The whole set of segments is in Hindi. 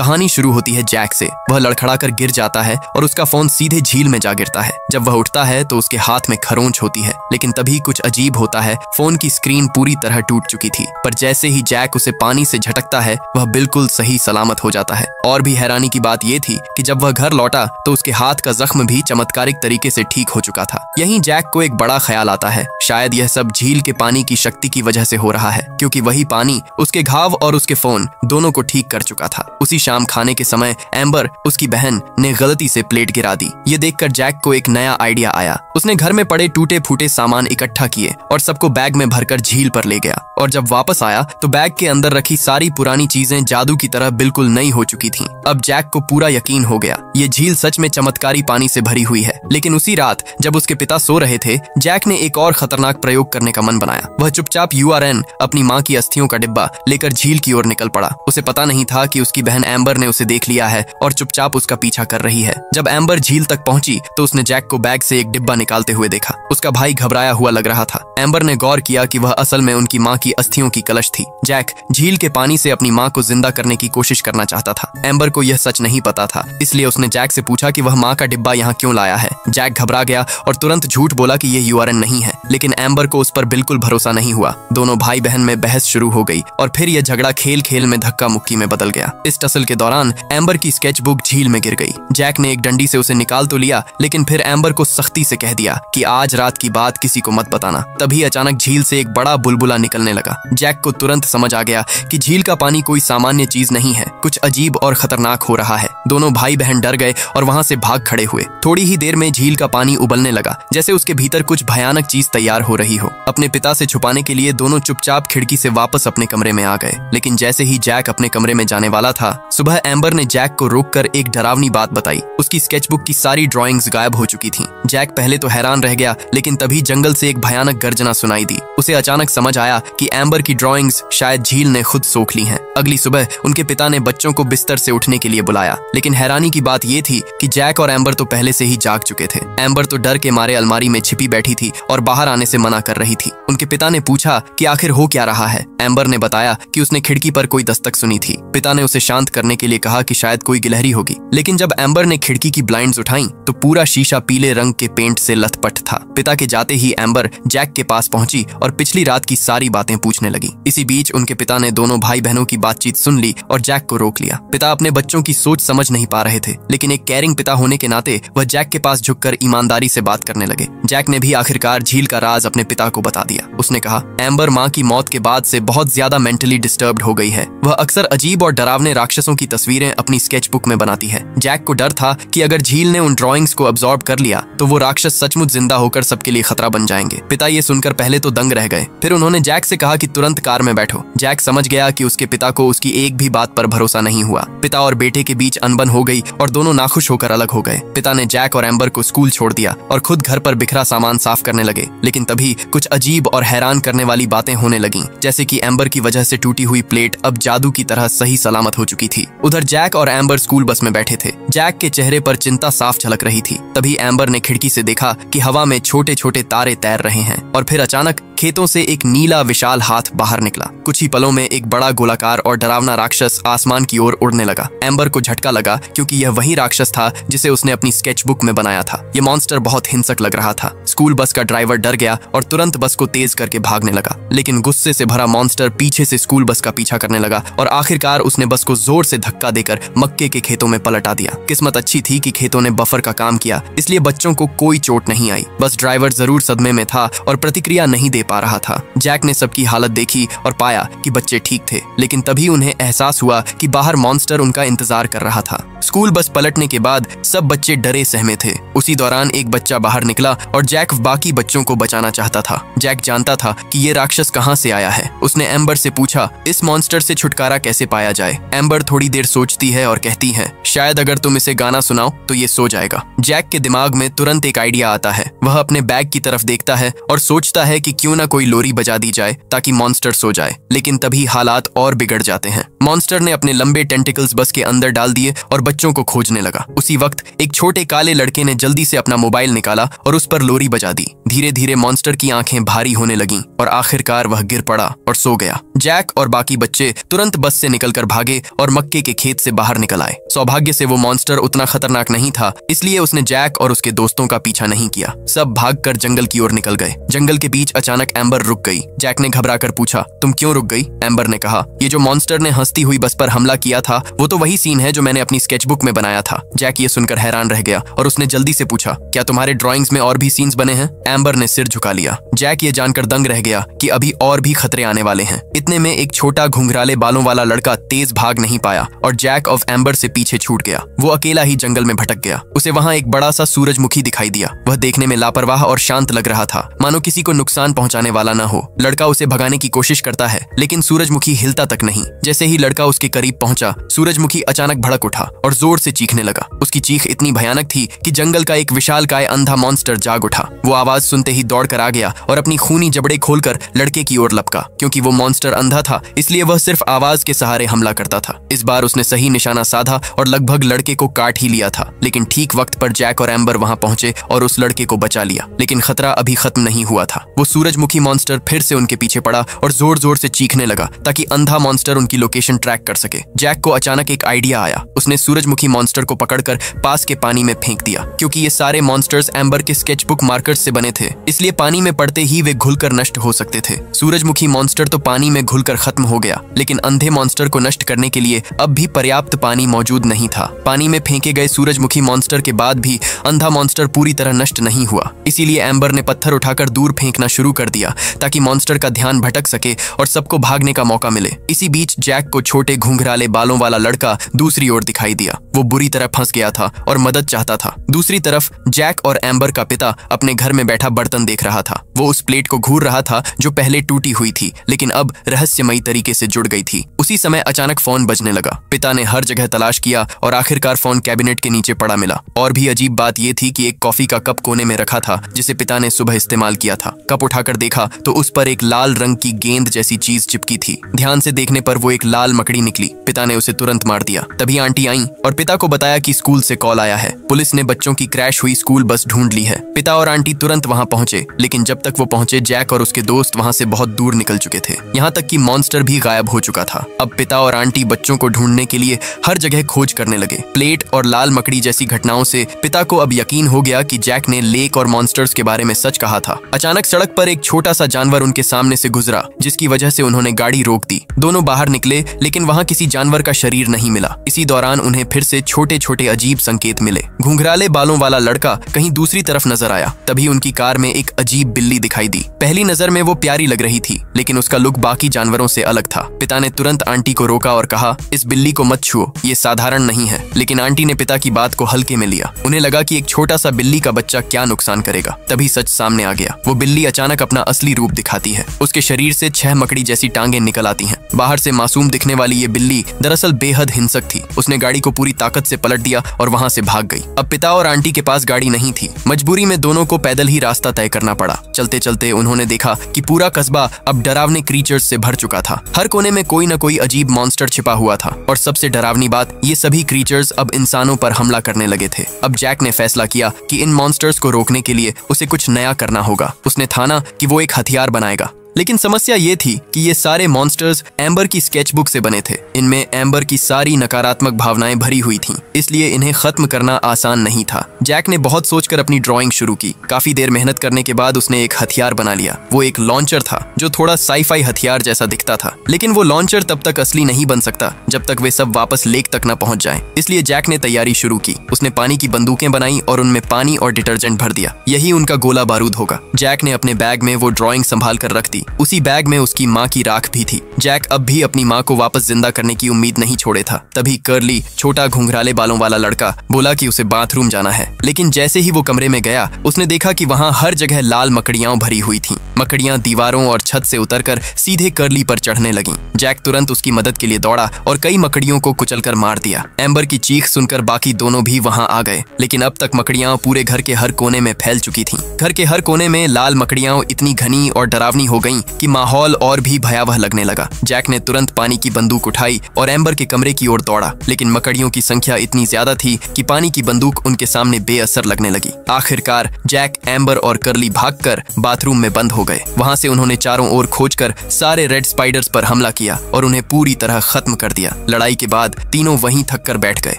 कहानी शुरू होती है जैक से। वह लड़खड़ाकर गिर जाता है और उसका फोन सीधे झील में जा गिरता है। जब वह उठता है तो उसके हाथ में खरोंच होती है, लेकिन तभी कुछ अजीब होता है। फोन की स्क्रीन पूरी तरह टूट चुकी थी, पर जैसे ही जैक उसे पानी से झटकता है वह बिल्कुल सही सलामत हो जाता है। और भी हैरानी की बात यह थी कि जब वह घर लौटा तो उसके हाथ का जख्म भी चमत्कारिक तरीके से ठीक हो चुका था। यहीं जैक को एक बड़ा ख्याल आता है, शायद यह सब झील के पानी की शक्ति की वजह से हो रहा है, क्योंकि वही पानी उसके घाव और उसके फोन दोनों को ठीक कर चुका था। उसी शाम खाने के समय एम्बर, उसकी बहन, ने गलती से प्लेट गिरा दी। ये देखकर जैक को एक नया आइडिया आया। उसने घर में पड़े टूटे फूटे सामान इकट्ठा किए और सबको बैग में भरकर झील पर ले गया। और जब वापस आया तो बैग के अंदर रखी सारी पुरानी चीजें जादू की तरह बिल्कुल नई हो चुकी थीं। अब जैक को पूरा यकीन हो गया, ये झील सच में चमत्कारी पानी से भरी हुई है। लेकिन उसी रात जब उसके पिता सो रहे थे, जैक ने एक और खतरनाक प्रयोग करने का मन बनाया। वह चुपचाप URN, अपनी माँ की अस्थियों का डिब्बा लेकर झील की ओर निकल पड़ा। उसे पता नहीं था कि उसकी बहन एम्बर ने उसे देख लिया है और चुपचाप उसका पीछा कर रही है। जब एम्बर झील तक पहुंची तो उसने जैक को बैग से एक डिब्बा निकालते हुए देखा। उसका भाई घबराया हुआ लग रहा था। एम्बर ने गौर किया कि वह असल में उनकी माँ की अस्थियों की कलश थी। जैक झील के पानी से अपनी माँ को जिंदा करने की कोशिश करना चाहता था। एम्बर को यह सच नहीं पता था, इसलिए उसने जैक से पूछा कि वह माँ का डिब्बा यहाँ क्यों लाया है। जैक घबरा गया और तुरंत झूठ बोला कि यह URN नहीं है, लेकिन एम्बर को उस पर बिल्कुल भरोसा नहीं हुआ। दोनों भाई बहन में बहस शुरू हो गई और फिर यह झगड़ा खेल खेल में धक्का मुक्की में बदल गया। इस टसल के दौरान एम्बर की स्केच बुक झील में गिर गई। जैक ने एक डंडी से उसे निकाल तो लिया, लेकिन फिर एम्बर को सख्ती से कह दिया कि आज रात की बात किसी को मत बताना। तभी अचानक झील से एक बड़ा बुलबुला निकलने लगा। जैक को तुरंत समझ आ गया कि झील का पानी कोई सामान्य चीज नहीं है, कुछ अजीब और खतरनाक हो रहा है। दोनों भाई बहन डर गए और वहां से भाग खड़े हुए। थोड़ी ही देर में झील का पानी उबलने लगा, जैसे उसके भीतर कुछ भयानक चीज तैयार हो रही हो। अपने पिता से छुपाने के लिए दोनों चुपचाप खिड़की से वापस अपने कमरे में आ गए। लेकिन जैसे ही जैक अपने कमरे में जाने वाला था, सुबह एम्बर ने जैक को रोककर एक डरावनी बात बताई। उसकी स्केचबुक की सारी ड्राइंग्स गायब हो चुकी थीं। जैक पहले तो हैरान रह गया, लेकिन तभी जंगल से एक भयानक गर्जना सुनाई दी। उसे अचानक समझ आया कि एम्बर की ड्राइंग्स शायद झील ने खुद सोख ली हैं। अगली सुबह उनके पिता ने बच्चों को बिस्तर से उठने के लिए बुलाया, लेकिन हैरानी की बात यह थी कि जैक और एम्बर तो पहले से ही जाग चुके थे। एम्बर तो डर के मारे अलमारी में छिपी बैठी थी और बाहर आने से मना कर रही थी। उनके पिता ने पूछा कि आखिर हो क्या रहा है। एम्बर ने बताया कि उसने खिड़की पर कोई दस्तक सुनी थी। पिता ने उसे शांत करने के लिए कहा कि शायद कोई गिलहरी होगी, लेकिन जब एम्बर ने खिड़की की ब्लाइंड्स उठाई तो पूरा शीशा पीले रंग के पेंट से लथपथ था। पिता के जाते ही एम्बर जैक के पास पहुंची और पिछली रात की सारी बातें पूछने लगी। इसी बीच उनके पिता ने दोनों भाई बहनों की बातचीत सुन ली और जैक को रोक लिया। पिता अपने बच्चों की सोच समझ नहीं पा रहे थे, लेकिन एक केयरिंग पिता होने के नाते वह जैक के पास झुककर ईमानदारी से बात करने लगे। जैक ने भी आखिरकार झील का राज अपने पिता को बता दिया। उसने कहा, एम्बर माँ की मौत के बाद से बहुत ज्यादा मेंटली डिस्टर्ब्ड हो गई है। वह अक्सर अजीब और डरावने राक्षसों की तस्वीरें अपनी स्केचबुक में बनाती है। जैक को डर था कि अगर झील ने उन ड्राइंग्स को अब्सॉर्ब कर लिया तो वो राक्षस सचमुच जिंदा होकर सबके लिए खतरा बन जाएंगे। पिता ये सुनकर पहले तो दंग रह गए, फिर उन्होंने जैक से कहा कि तुरंत कार में बैठो। जैक समझ गया कि उसके पिता को उसकी एक भी बात पर भरोसा नहीं हुआ। पिता और बेटे के बीच अनबन हो गई और दोनों नाखुश होकर अलग हो गए। पिता ने जैक और एम्बर को स्कूल छोड़ दिया और खुद घर पर बिखरा सामान साफ करने लगे। लेकिन तभी कुछ अजीब और हैरान करने वाली बातें होने लगीं, जैसे कि एम्बर की वजह से टूटी हुई प्लेट अब जादू की तरह सही सलामत हो चुकी थी। उधर जैक और एम्बर स्कूल बस में बैठे थे। जैक के चेहरे पर चिंता साफ झलक रही थी। तभी एम्बर ने खिड़की से देखा कि हवा में छोटे छोटे तारे तैर रहे हैं और फिर अचानक खेतों से एक नीला विशाल हाथ बाहर निकला। कुछ ही पलों में एक बड़ा गोलाकार और डरावना राक्षस आसमान की ओर उड़ने लगा। एम्बर को झटका लगा, क्योंकि यह वही राक्षस था जिसे उसने अपनी स्केचबुक में बनाया था। यह मॉन्स्टर बहुत हिंसक लग रहा था। स्कूल बस का ड्राइवर डर गया और तुरंत बस को तेज करके भागने लगा, लेकिन गुस्से से भरा मॉन्स्टर पीछे से स्कूल बस का पीछा करने लगा और आखिरकार उसने बस को जोर से धक्का देकर मक्के के खेतों में पलटा दिया। किस्मत अच्छी थी कि खेतों ने बफर का काम किया, इसलिए बच्चों को कोई चोट नहीं आई। बस ड्राइवर जरूर सदमे में था और प्रतिक्रिया नहीं दे पा रहा था। जैक ने सबकी हालत देखी और पाया कि बच्चे ठीक थे, लेकिन तभी उन्हें एहसास हुआ कि बाहर मॉन्स्टर उनका इंतजार कर रहा था। स्कूल बस पलटने के बाद सब बच्चे डरे सहमे थे। उसी दौरान एक बच्चा बाहर निकला और जैक बाकी बच्चों को बचाना चाहता था। जैक जानता था कि ये राक्षस कहां से आया है। उसने एम्बर से पूछा, इस मॉन्स्टर से छुटकारा कैसे पाया जाए। एम्बर थोड़ी देर सोचती है और कहती है, शायद अगर तुम इसे गाना सुनाओ तो ये सो जाएगा। जैक के दिमाग में तुरंत एक आइडिया आता है। वह अपने बैग की तरफ देखता है और सोचता है कि क्यों ना कोई लोरी बजा दी जाए ताकि मॉन्स्टर सो जाए। लेकिन तभी हालात और बिगड़ जाते हैं। मॉन्स्टर ने अपने लंबे टेंटिकल्स बस के अंदर डाल दिए और बच्चों को खोजने लगा। उसी वक्त एक छोटे काले लड़के ने जल्दी से अपना मोबाइल निकाला और उस पर लोरी बजा दी। धीरे धीरे मॉन्स्टर की आंखें भारी होने लगीं और आखिरकार वह गिर पड़ा और सो गया। जैक और बाकी बच्चे तुरंत बस से निकलकर भागे और मक्के के खेत से बाहर निकल आए। सौभाग्य से वो मॉन्स्टर उतना खतरनाक नहीं था, इसलिए उसने जैक और उसके दोस्तों का पीछा नहीं किया। सब भागकर जंगल की ओर निकल गए। जंगल के बीच अचानक एम्बर रुक गई। जैक ने घबराकर पूछा, तुम क्यों रुक गई? एम्बर ने कहा, ये जो मॉन्स्टर ने हंसती हुई बस पर हमला किया था वो तो वही सीन है जो मैंने अपनी स्केचबुक में बनाया था। जैक ये सुनकर हैरान रह गया और उसने जल्दी से पूछा, क्या तुम्हारे ड्राइंग्स में और भी सीन्स बने हैं? एम्बर ने सिर झुका लिया। जैक ये जानकर दंग रह गया कि अभी और भी खतरे आने वाले हैं। इतने में एक छोटा घुंघराले बालों वाला लड़का तेज भाग नहीं पाया और जैक ऑफ एम्बर से पीछे छूट गया। वो अकेला ही जंगल में भटक गया। उसे वहां एक बड़ा सा सूरजमुखी दिखाई दिया। वह देखने में लापरवाह और शांत लग रहा था, मानो किसी को नुकसान पहुंचाने वाला न हो। लड़का उसे भगाने की कोशिश करता है लेकिन सूरजमुखी हिलता तक नहीं। जैसे ही लड़का उसके करीब पहुंचा, सूरजमुखी अचानक भड़क उठा और जोर से चीखने लगा। उसकी चीख इतनी भयानक थी कि जंगल का एक विशालकाय अंधा मॉन्स्टर जाग उठा। वो आवाज सुनते ही दौड़कर आ गया और अपनी खूनी जबड़े खोलकर लड़के की ओर लपका। क्योंकि वो मॉन्स्टर अंधा था इसलिए वह सिर्फ आवाज के सहारे हमला करता था। इस बार उसने सही निशाना साधा और लगभग लड़के को काट ही लिया था। लेकिन ठीक वक्त पर जैक और एम्बर वहां पहुंचे और उस लड़के को बचा लिया। लेकिन खतरा अभी खत्म नहीं हुआ था। वो सूरजमुखी मॉन्स्टर फिर से उनके पीछे पड़ा और जोर जोर से चीखने लगा ताकि अंधा मॉन्स्टर उनकी लोकेशन ट्रैक कर सके। जैक को अचानक एक आइडिया आया। उसने सूरजमुखी मॉन्स्टर को पकड़कर पास के पानी में फेंक दिया। क्योंकि ये सारे मॉन्स्टर्स एम्बर के स्केचबुक मार्कर्स से बने थे, इसलिए पानी में पड़ते ही वे घुलकर नष्ट हो सकते थे। सूरजमुखी मॉन्स्टर तो पानी में घुलकर खत्म हो गया, लेकिन अंधे मॉन्स्टर को नष्ट करने के लिए अब भी पर्याप्त पानी मौजूद नहीं था। पानी में फेंके गए सूरजमुखी मॉन्स्टर के बाद भी अंधा मॉन्स्टर पूरी तरह नष्ट नहीं हुआ। इसीलिए एम्बर ने पत्थर उठाकर दूर फेंकना शुरू कर दिया ताकि मॉन्स्टर का ध्यान भटक सके और सबको भागने का मौका मिले। इसी बीच जैक को छोटे घुंघराले बालों वाला लड़का दूसरी ओर दिखाई दिया। वो बुरी तरह फंस गया था और मदद चाहता था। दूसरी तरफ जैक और एम्बर का पिता अपने घर में बैठा बर्तन देख रहा था। वो उस प्लेट को घूर रहा था जो पहले टूटी हुई थी लेकिन अब रहस्यमयी तरीके से जुड़ गई थी। उसी समय अचानक फोन बजने लगा। पिता ने हर जगह तलाश किया और आखिरकार फोन कैबिनेट के नीचे पड़ा मिला। और भी अजीब बात यह थी कि एक कॉफी का कप कोने में रखा था जिसे पिता ने सुबह इस्तेमाल किया था। कप उठाकर देखा तो उस पर एक लाल रंग की गेंद जैसी चीज चिपकी थी। ध्यान से देखने पर वो एक लाल मकड़ी निकली। पिता ने उसे तुरंत मार दिया। तभी आंटी आई और पिता को बताया कि स्कूल से कॉल आया है। पुलिस ने बच्चों की क्रैश हुई स्कूल बस ढूंढ ली है। पिता और आंटी तुरंत वहां पहुंचे, लेकिन जब तक वो पहुंचे जैक और उसके दोस्त वहां से बहुत दूर निकल चुके थे। यहाँ तक कि मॉन्स्टर भी गायब हो चुका था। अब पिता और आंटी बच्चों को ढूंढने के लिए हर जगह खोज करने लगे। प्लेट और लाल मकड़ी जैसी घटनाओं से पिता को अब यकीन हो गया कि जैक ने लेक और मॉन्स्टर्स के बारे में सच कहा था। अचानक सड़क पर एक छोटा सा जानवर उनके सामने से गुजरा, जिसकी वजह से उन्होंने गाड़ी रोक दी। दोनों बाहर निकले लेकिन वहां किसी जानवर का शरीर नहीं मिला। इसी दौरान उन्हें फिर से छोटे छोटे अजीब संकेत मिले। घुंघराले बालों वाला लड़का कहीं दूसरी तरफ नजर आया। तभी उनकी कार में एक अजीब बिल्ली दिखाई दी। पहली नजर में वो प्यारी लग रही थी, लेकिन उसका लुक बाकी जानवरों से अलग था। पिता ने तुरंत आंटी को रोका और कहा, इस बिल्ली को मत छुओ, ये साधारण नहीं है। लेकिन आंटी ने पिता की बात को हल्के में लिया। उन्हें लगा कि एक छोटा सा बिल्ली का बच्चा क्या नुकसान करेगा। तभी सच सामने आ गया। वो बिल्ली अचानक अपना असली रूप दिखाती है। उसके शरीर से 6 मकड़ी जैसी टांगे निकल आती हैं। बाहर से मासूम दिखने वाली ये बिल्ली दरअसल बेहद हिंसक थी। उसने गाड़ी को पूरी ताकत से पलट दिया और वहां से भाग गई। अब पिता और आंटी के पास गाड़ी नहीं थी। मजबूरी में दोनों को पैदल ही रास्ता तय करना पड़ा। चलते चलते उन्होंने देखा कि पूरा कस्बा अब डरावने क्रीचर्स से भर चुका था। हर कोने में कोई न कोई अजीब मॉन्स्टर छिपा हुआ था और सबसे डरावनी बात, ये सभी क्रीचर्स अब इंसानों पर हमला करने लगे थे। अब जैक ने फैसला किया कि इन मॉन्स्टर्स को रोकने के लिए उसे कुछ नया करना होगा। उसने ठाना कि वो एक हथियार बनाएगा। लेकिन समस्या ये थी कि ये सारे मॉन्स्टर्स एम्बर की स्केचबुक से बने थे। इनमें एम्बर की सारी नकारात्मक भावनाएं भरी हुई थीं, इसलिए इन्हें खत्म करना आसान नहीं था। जैक ने बहुत सोचकर अपनी ड्राइंग शुरू की। काफी देर मेहनत करने के बाद उसने एक हथियार बना लिया। वो एक लॉन्चर था जो थोड़ा साईफाई हथियार जैसा दिखता था। लेकिन वो लॉन्चर तब तक असली नहीं बन सकता जब तक वे सब वापस लेक तक न पहुंच जाएं। इसलिए जैक ने तैयारी शुरू की। उसने पानी की बंदूकें बनाई और उनमें पानी और डिटर्जेंट भर दिया। यही उनका गोला बारूद होगा। जैक ने अपने बैग में वो ड्राइंग संभाल कर रख दी। थी। उसी बैग में उसकी माँ की राख भी थी। जैक अब भी अपनी माँ को वापस जिंदा करने की उम्मीद नहीं छोड़े था। तभी कर्ली, छोटा घुंघराले बालों वाला लड़का, बोला कि उसे बाथरूम जाना है। लेकिन जैसे ही वो कमरे में गया, उसने देखा कि वहाँ हर जगह लाल मकड़ियां भरी हुई थीं। मकड़ियां दीवारों और छत से उतरकर सीधे कर्ली पर चढ़ने लगीं। जैक तुरंत उसकी मदद के लिए दौड़ा और कई मकड़ियों को कुचलकर मार दिया। एम्बर की चीख सुनकर बाकी दोनों भी वहां आ गए, लेकिन अब तक मकड़ियां पूरे घर के हर कोने में फैल चुकी थीं। घर के हर कोने में लाल मकड़ियां इतनी घनी और डरावनी हो गईं कि माहौल और भी भयावह लगने लगा। जैक ने तुरंत पानी की बंदूक उठाई और एम्बर के कमरे की ओर दौड़ा, लेकिन मकड़ियों की संख्या इतनी ज्यादा थी कि पानी की बंदूक उनके सामने बेअसर लगने लगी। आखिरकार जैक, एम्बर और कर्ली भागकर बाथरूम में बंद हो गए। वहां से उन्होंने चारों ओर खोजकर सारे रेड स्पाइडर्स पर हमला किया और उन्हें पूरी तरह खत्म कर दिया। लड़ाई के बाद तीनों वहीं थक कर बैठ गए।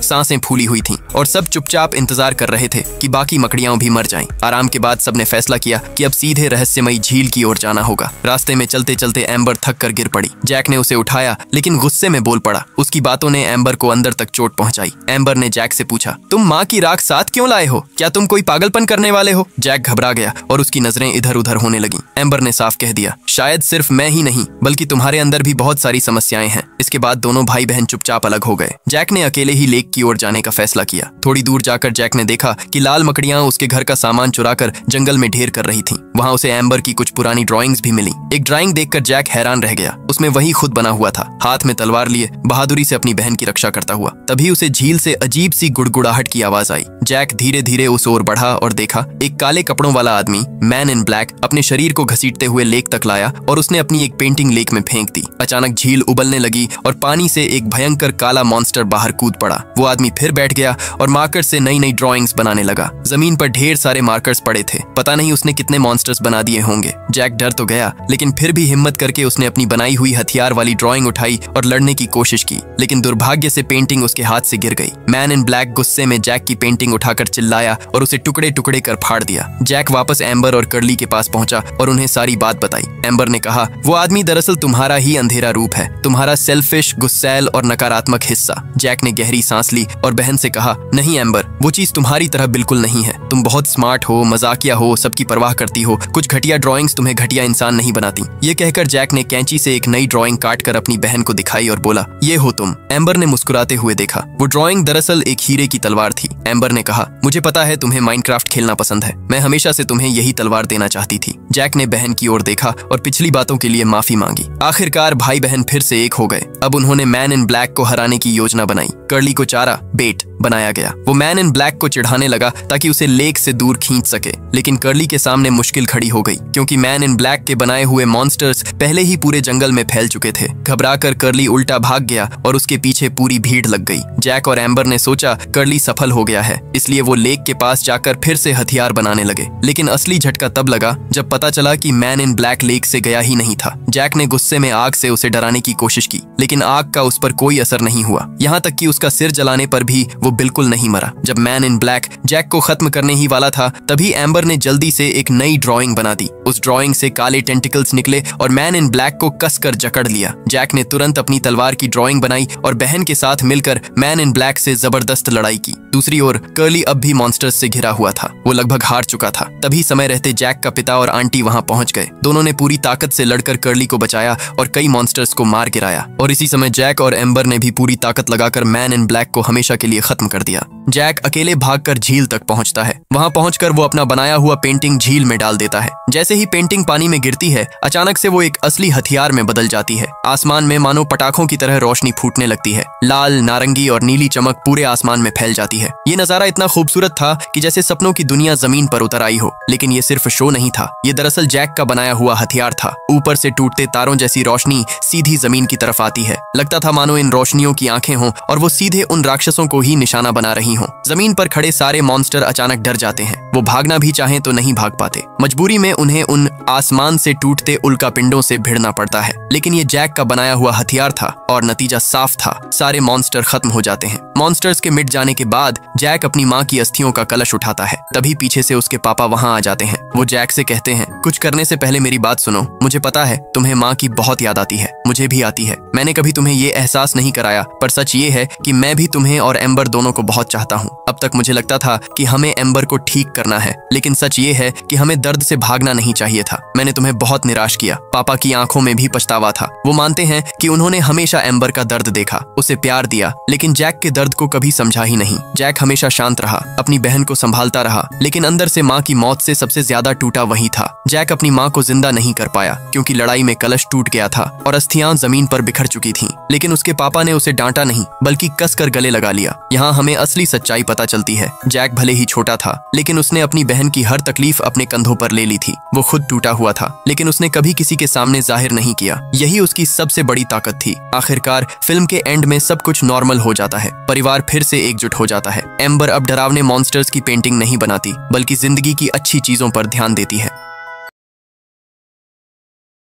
सांसें फूली हुई थीं और सब चुपचाप इंतजार कर रहे थे कि बाकी मकड़ियां भी मर जाएं। आराम के बाद सबने फैसला किया कि अब सीधे रहस्यमयी झील की ओर जाना होगा। रास्ते में चलते चलते एम्बर थक कर गिर पड़ी। जैक ने उसे उठाया, लेकिन गुस्से में बोल पड़ा। उसकी बातों ने एम्बर को अंदर तक चोट पहुंचाई। एम्बर ने जैक से पूछा, तुम माँ की राख साथ क्यों लाए हो? क्या तुम कोई पागलपन करने वाले हो? जैक घबरा गया और उसकी नजरें इधर उधर होने लगी। एम्बर ने साफ कह दिया, शायद सिर्फ मैं ही नहीं बल्कि तुम्हारे अंदर भी बहुत सारी समस्याएं हैं। इसके बाद दोनों भाई बहन चुपचाप अलग हो गए। जैक ने अकेले ही लेक की ओर जाने का फैसला किया। थोड़ी दूर जाकर जैक ने देखा कि लाल मकड़ियां उसके घर का सामान चुराकर जंगल में ढेर कर रही थीं। वहां उसे एम्बर की कुछ पुरानी ड्राइंग्स भी मिली। एक ड्राइंग देखकर जैक हैरान रह गया। उसमें वही खुद बना हुआ था, हाथ में तलवार लिए बहादुरी से अपनी बहन की रक्षा करता हुआ। तभी उसे झील से अजीब सी गुड़गुड़ाहट की आवाज आई। जैक धीरे धीरे उस ओर बढ़ा और देखा एक काले कपड़ों वाला आदमी, मैन इन ब्लैक, अपने शरीर को घसीटते हुए लेक तक लाया और उसने अपनी एक पेंटिंग लेक में फेंक दी। अचानक झील उबलने लगी और पानी से एक भयंकर काला मॉन्स्टर बाहर कूद पड़ा। वो आदमी फिर बैठ गया और मार्कर से नई नई ड्राइंग्स बनाने लगा। जमीन पर ढेर सारे मार्कर्स पड़े थे। पता नहीं उसने कितने मॉन्स्टर्स बना दिए होंगे। जैक डर तो गया, लेकिन फिर भी हिम्मत करके उसने अपनी बनाई हुई हथियार वाली ड्राइंग उठाई और लड़ने की कोशिश की, लेकिन दुर्भाग्य से पेंटिंग उसके हाथ से गिर गई। मैन इन ब्लैक गुस्से में जैक की पेंटिंग उठाकर चिल्लाया और उसे टुकड़े टुकड़े कर फाड़ दिया। जैक वापस एम्बर और कर्ली के पास पहुंचा और उन्हें सारी बात बताई। एम्बर ने कहा, वो आदमी दरअसल तुम्हारा ही अंधेरा रूप है, तुम्हारा सेल्फिश, गुस्सैल और नकारात्मक हिस्सा। जैक ने गहरी सांस ली और बहन से कहा, नहीं एम्बर, वो चीज तुम्हारी तरह बिल्कुल नहीं है। तुम बहुत स्मार्ट हो, मजाकिया हो, सबकी परवाह करती हो। कुछ घटिया ड्राइंग्स तुम्हें घटिया इंसान नहीं बनाती। ये कहकर जैक ने कैंची से एक नई ड्राइंग काटकर अपनी बहन को दिखाई और बोला, ये हो तुम। एम्बर ने मुस्कुराते हुए देखा। वो ड्राइंग दरअसल एक हीरे की तलवार थी। एम्बर ने कहा, मुझे पता है तुम्हें माइनक्राफ्ट खेलना पसंद है। मैं हमेशा से तुम्हें यही तलवार देना चाहती थी। जैक ने बहन की ओर देखा और पिछली बातों के लिए माफी मांगी। आखिरकार भाई बहन फिर से एक हो गए। अब उन्होंने मैन इन ब्लैक को हराने की योजना बनाई। कर्ली को चारा, बेट बनाया गया। वो मैन इन ब्लैक को चिढ़ाने लगा ताकि उसे लेक से दूर खींच सके, लेकिन कर्ली के सामने मुश्किल खड़ी हो गई क्योंकि मैन इन ब्लैक के बनाए हुए मॉन्स्टर्स पहले ही पूरे जंगल में फैल चुके थे। घबराकर कर्ली उल्टा भाग गया और उसके पीछे पूरी भीड़ लग गई। जैक और एम्बर ने सोचा कर्ली सफल हो गया है, इसलिए वो लेक के पास जाकर फिर से हथियार बनाने लगे। लेकिन असली झटका तब लगा जब पता चला कि मैन इन ब्लैक लेक से गया ही नहीं था। जैक ने गुस्से में आग से उसे डराने की कोशिश की, लेकिन आग का उस पर कोई असर नहीं हुआ। यहाँ तक कि उसका सिर जलाने पर भी वो बिल्कुल नहीं मरा। जब मैन इन ब्लैक जैक को खत्म करने ही वाला था, तभी एम्बर ने जल्दी से एक नई ड्राइंग बना दी। उस ड्राइंग से काले टेंटिकल्स निकले और मैन इन ब्लैक को कसकर जकड़ लिया। जैक ने तुरंत अपनी तलवार की ड्राइंग बनाई और बहन के साथ मिलकर मैन इन ब्लैक से जबरदस्त लड़ाई की। दूसरी ओर कर्ली अब भी मॉन्स्टर्स से घिरा हुआ था। वो लगभग हार चुका था। तभी समय रहते जैक का पिता और आंटी वहां पहुंच गए। दोनों ने पूरी ताकत से लड़कर कर्ली को बचाया और कई मॉन्स्टर्स को मार गिराया। और इसी समय जैक और एम्बर ने भी पूरी ताकत लगाकर मैन इन ब्लैक को हमेशा के लिए खत्म कर दिया। जैक अकेले भागकर झील तक पहुंचता है। वहां पहुंचकर वो अपना बनाया हुआ पेंटिंग झील में डाल देता है। जैसे ही पेंटिंग पानी में गिरती है, अचानक से वो एक असली हथियार में बदल जाती है। आसमान में मानो पटाखों की तरह रोशनी फूटने लगती है। लाल, नारंगी और नीली चमक पूरे आसमान में फैल जाती है। ये नजारा इतना खूबसूरत था कि जैसे सपनों की दुनिया जमीन पर उतर आई हो। लेकिन ये सिर्फ शो नहीं था, ये दरअसल जैक का बनाया हुआ हथियार था। ऊपर से टूटते तारों जैसी रोशनी सीधी जमीन की तरफ आती है। लगता था मानो इन रोशनियों की आंखें हों और वो सीधे उन राक्षसों को ही निशाना बना रही हों। जमीन पर खड़े सारे मॉन्स्टर अचानक डर जाते हैं। वो भागना भी चाहें तो नहीं भाग पाते। मजबूरी में उन्हें उन आसमान से टूटते उल्कापिंडों से भिड़ना पड़ता है। लेकिन ये जैक का बनाया हुआ हथियार था और नतीजा साफ था, सारे मॉन्स्टर खत्म हो जाते हैं। मॉन्स्टर्स के मिट जाने के बाद जैक अपनी माँ की अस्थियों का कलश उठाता है। तभी पीछे से उसके पापा वहाँ आ जाते हैं। वो जैक से कहते हैं, कुछ करने से पहले मेरी बात सुनो। मुझे पता है तुम्हें माँ की बहुत याद आती है, मुझे भी आती है। मैंने कभी तुम्हें ये एहसास नहीं कराया, पर सच ये है कि मैं भी तुम्हें और एम्बर दोनों को बहुत चाहता हूँ। अब तक मुझे लगता था कि हमें एम्बर को ठीक करना है, लेकिन सच ये है कि हमें दर्द से भागना नहीं चाहिए था। मैंने तुम्हें बहुत निराश किया। पापा की आंखों में भी पछतावा था। वो मानते हैं कि उन्होंने हमेशा एम्बर का दर्द देखा, उसे प्यार दिया, लेकिन जैक के दर्द को कभी समझा ही नहीं। जैक हमेशा शांत रहा, अपनी बहन को संभालता रहा, लेकिन अंदर से माँ की मौत से सबसे ज्यादा टूटा वही था। जैक अपनी माँ को जिंदा नहीं कर पाया क्योंकि लड़ाई में कलश टूट गया था और अस्थियां जमीन पर बिखर चुकी थीं। लेकिन उसके पापा ने उसे डांटा नहीं, बल्कि कसकर गले लगा लिया। यहाँ हमें असली सच्चाई पता चलती है। जैक भले ही छोटा था, लेकिन उसने अपनी बहन की हर तकलीफ अपने कंधों पर ले ली थी। वो खुद टूटा हुआ था, लेकिन उसने कभी किसी के सामने जाहिर नहीं किया। यही उसकी सबसे बड़ी ताकत थी। आखिरकार फिल्म के एंड में सब कुछ नॉर्मल हो जाता है। परिवार फिर से एकजुट हो जाता है। एम्बर अब डरावने मॉन्स्टर्स की पेंटिंग नहीं बनाती, बल्कि जिंदगी की अच्छी चीजों पर ध्यान देती है।